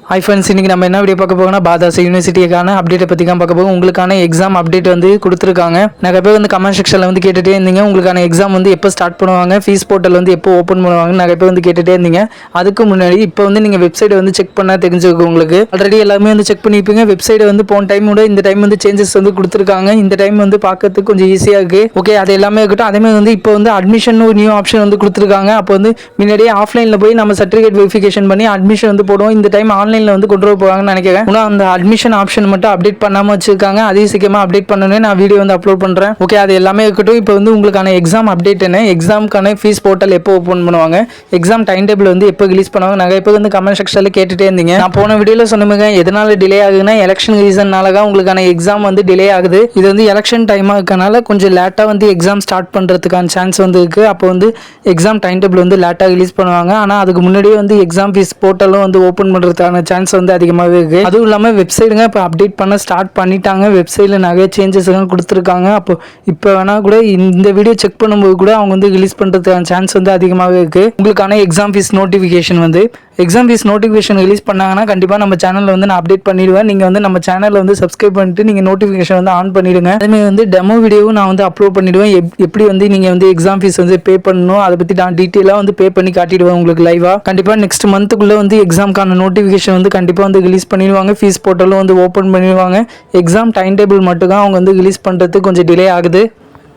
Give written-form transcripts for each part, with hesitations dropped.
Hi friends, இன்றைக்கி நம்ம என்ன வீடியோ பார்க்க போகோம்னா பாதாஸ் யூனிவர்சிட்டிக்கான அப்டேட்டை பற்றி தான் பார்க்க போகும். உங்களுக்கான எக்ஸாம் அப்டேட் வந்து கொடுத்துருக்காங்க. நிறைய பேர் வந்து கமெண்ட் செக்ஷனில் வந்து கேட்டுகிட்டே இருந்தீங்க, உங்களுக்கான எக்ஸாம் வந்து எப்போ ஸ்டார்ட் பண்ணுவாங்க, ஃபீஸ் போர்ட்டல் வந்து எப்போ ஓப்பன் பண்ணுவாங்க, நிறைய பேர் வந்து கேட்டுகிட்டே இருந்தீங்க. அதுக்கு முன்னாடி இப்போ வந்து நீங்கள் வெப்சைட்டை வந்து செக் பண்ணால் தெரிஞ்சுக்கும். உங்களுக்கு ஆல்ரெடி எல்லாமே வந்து செக் பண்ணியிருப்பீங்க. வெப்சைட்டை வந்து போன டைமோட இந்த டைம் வந்து சேஞ்சஸ் வந்து கொடுத்துருக்காங்க. இந்த டைம் வந்து பார்க்கறதுக்கு கொஞ்சம் ஈஸியாக இருக்குது. ஓகே, அது எல்லாமே இருக்கட்டும். அதேமாதிரி வந்து இப்போ வந்து அட்மிஷன் ஒரு நியூ ஆப்ஷன் வந்து கொடுத்துருக்காங்க. அப்போ வந்து முன்னாடியே ஆஃப்லைனில் போய் நம்ம சர்டிஃபிகேட் வெரிஃபிகேஷன் பண்ணி அட்மிஷன் வந்து போடுவோம். இந்த டைம் ஆன்லைனில் வந்து கொண்டு வர போவாங்கன்னு நினைக்கிறேன். ஆனால் அந்த அட்மிஷன் ஆப்ஷன் மட்டும் அப்டேட் பண்ணாமல் வச்சிருக்காங்க. அதே சீக்கிரமாக அப்டேட் பண்ணணும்னு நான் வீடியோ வந்து அப்லோட் பண்ணுறேன். ஓகே, அது எல்லாமே இருக்கட்டும். இப்போ வந்து உங்களுக்கான எக்ஸாம் அப்டேட் என்ன, எக்ஸாமுக்கான ஃபீஸ் போர்ட்டல் எப்போ ஓப்பன் பண்ணுவாங்க, எக்ஸாம் டைம் டேபிள் வந்து எப்போ ரிலீஸ் பண்ணுவாங்க, நிறைய பேர் வந்து கமெண்ட் செக்ஷனில் கேட்டுகிட்டே இருந்தீங்க. நான் போன வீடியோவில் சொன்னேங்க, எதனால டிலே ஆகுதுன்னா எலெக்ஷன் ரீசன்னால தான் உங்களுக்கான எக்ஸாம் வந்து டிலே ஆகுது. இது வந்து எலெக்ஷன் டைமாக இருக்கனால கொஞ்சம் லேட்டாக வந்து எக்ஸாம் ஸ்டார்ட் பண்ணுறதுக்கான சான்ஸ் வந்து இருக்குது. அப்போ வந்து எக்ஸாம் டைம் டேபிள் வந்து லேட்டாக ரிலீஸ் பண்ணுவாங்க. ஆனால் அதுக்கு முன்னாடியே வந்து எக்ஸாம் ஃபீஸ் போர்ட்டலும் வந்து ஓப்பன் பண்ணுறதுக்கான சான்ஸ் வந்து அதிகமாகவே இருக்குது. அதுவும் இல்லாமல் வெப்சைட்டுங்க இப்போ அப்டேட் பண்ண ஸ்டார்ட் பண்ணிட்டாங்க. வெப்சைட்டில் நிறைய சேஞ்சஸ் எல்லாம் கொடுத்துருக்காங்க. அப்போ இப்போ வேணால் கூட இந்த வீடியோ செக் பண்ணும்போது கூட அவங்க வந்து ரிலீஸ் பண்ணுறதுக்கான சான்ஸ் வந்து அதிகமாகவே இருக்குது. உங்களுக்கான எக்ஸாம் ஃபீஸ் நோட்டிஃபிகேஷன் வந்து எக்ஸாம் ஃபீஸ் நோட்டிஃபிகேஷன் ரிலீஸ் பண்ணாங்கன்னா கண்டிப்பாக நம்ம சேனலில் வந்து நான் அப்டேட் பண்ணிடுவேன். நீங்கள் வந்து நம்ம சேனலில் வந்து சப்ஸ்கிரைப் பண்ணிட்டு நீங்கள் நோட்டிஃபிகேஷன் வந்து ஆன் பண்ணிவிடுங்க. அதேமாதிரி வந்து டெமோ வீடியோவும் நான் வந்து அப்லோட் பண்ணிவிடுவேன். எப்படி வந்து நீங்கள் வந்து எக்ஸாம் ஃபீஸ் வந்து பே பண்ணணும் அதை பற்றி நான் டீட்டெயிலாக வந்து பே பண்ணி காட்டிடுவேன் உங்களுக்கு லைவாக. கண்டிப்பாக நெக்ஸ்ட் மந்த்துக்குள்ளே வந்து எக்ஸாமுக்கான நோட்டிஃபிகேஷன் வந்து கண்டிப்பாக வந்து ரிலீஸ் பண்ணிடுவாங்க. ஃபீஸ் போர்ட்டலும் வந்து ஓப்பன் பண்ணிடுவாங்க. எக்ஸாம் டைம் டேபிள் மட்டும் தான் அவங்க வந்து ரிலீஸ் பண்ணுறதுக்கு கொஞ்சம் டிலே ஆகுது.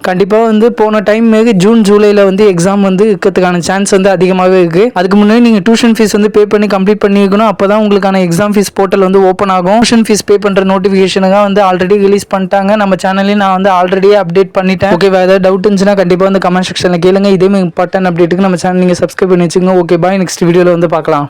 கண்டிப்பாக வந்து போன டைம் ஜூன் ஜூலையில் வந்து எக்ஸாம் வந்து இருக்கிறதுக்கான சான்ஸ் வந்து அதிகமாகவே இருக்குது. அதுக்கு முன்னாடி நீங்கள் டியூஷன் ஃபீஸ் வந்து பே பண்ணி கம்ப்ளீட் பண்ணியிருக்கணும். அப்போ தான் உங்களுக்கான எக்ஸாம் ஃபீஸ் போர்ட்டல் வந்து ஓப்பன் ஆகும். டியூஷன் ஃபீஸ் பே பண்ணுற நோட்டிஃபிகேஷனுங்க வந்து ஆல்ரெடி ரிலீஸ் பண்ணிட்டாங்க. நம்ம சேனல்லையும் நான் வந்து ஆல்ரெடியே அப்டேட் பண்ணிட்டேன். ஓகே, வேறு ஏதாவது டவுட் இருந்துச்சுன்னா கண்டிப்பாக வந்து கமெண்ட் செக்ஷனில் கேளுங்க. இதே இம்பார்ட்டன்ட் அப்டேட்டுக்கு நம்ம சேனல் நீங்கள் சப்ஸ்கிரைப் பண்ணி வச்சுக்கோங்க. ஓகே, பாய். நெக்ஸ்ட் வீடியோவில் வந்து பார்க்கலாம்.